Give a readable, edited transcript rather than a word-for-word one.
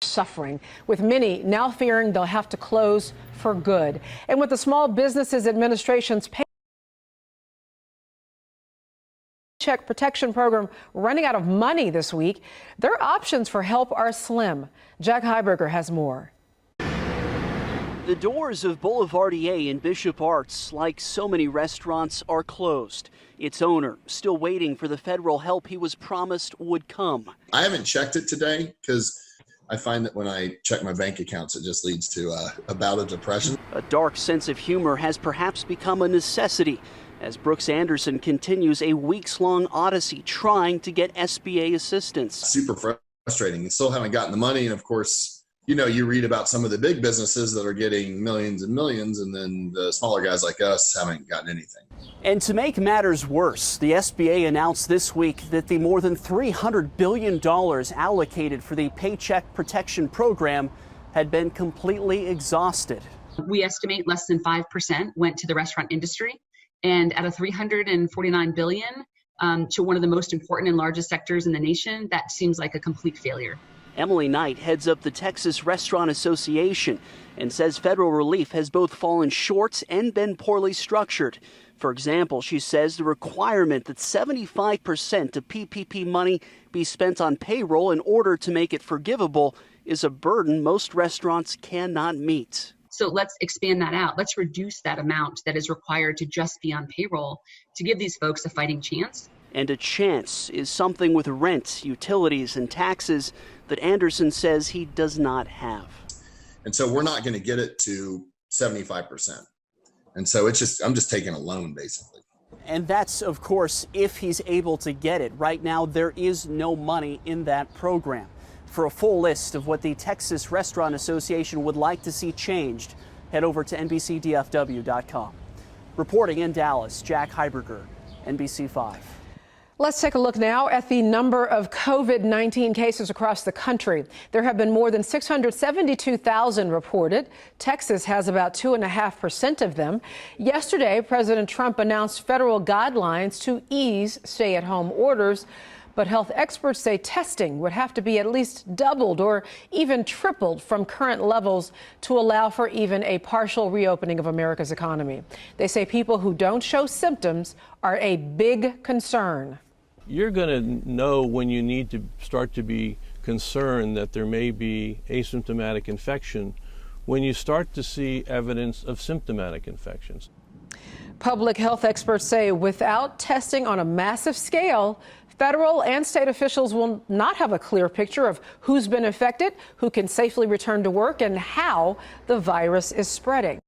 suffering, with many now fearing they'll have to close for good. And with the Small Businesses Administration's Paycheck Protection Program running out of money this week, their options for help are slim. Jack Heiberger has more. The doors of Boulevardier in Bishop Arts, like so many restaurants, are closed. Its owner still waiting for the federal help he was promised would come. I haven't checked it today because I find that when I check my bank accounts, it just leads to a bout of depression. A dark sense of humor has perhaps become a necessity as Brooks Anderson continues a weeks-long odyssey trying to get SBA assistance. Super frustrating. You still haven't gotten the money, and of course, you know, you read about some of the big businesses that are getting millions and millions, and then the smaller guys like us haven't gotten anything. And to make matters worse, the SBA announced this week that the more than $300 billion allocated for the Paycheck Protection Program had been completely exhausted. We estimate less than 5% went to the restaurant industry, and out of $349 billion to one of the most important and largest sectors in the nation, that seems like a complete failure. Emily Knight heads up the Texas Restaurant Association and says federal relief has both fallen short and been poorly structured. For example, she says the requirement that 75% of PPP money be spent on payroll in order to make it forgivable is a burden most restaurants cannot meet. So let's expand that out. Let's reduce that amount that is required to just be on payroll to give these folks a fighting chance. And a chance is something with rent, utilities, and taxes that Anderson says he does not have. And so we're not going to get it to 75%. And so I'm just taking a loan, basically. And that's, of course, if he's able to get it. Right now, there is no money in that program. For a full list of what the Texas Restaurant Association would like to see changed, head over to NBCDFW.com. Reporting in Dallas, Jack Heiberger, NBC5. Let's take a look now at the number of COVID-19 cases across the country. There have been more than 672,000 reported. Texas has about 2.5% of them. Yesterday, President Trump announced federal guidelines to ease stay-at-home orders. But health experts say testing would have to be at least doubled or even tripled from current levels to allow for even a partial reopening of America's economy. They say people who don't show symptoms are a big concern. You're going to know when you need to start to be concerned that there may be asymptomatic infection when you start to see evidence of symptomatic infections. Public health experts say without testing on a massive scale, federal and state officials will not have a clear picture of who's been infected, who can safely return to work, and how the virus is spreading.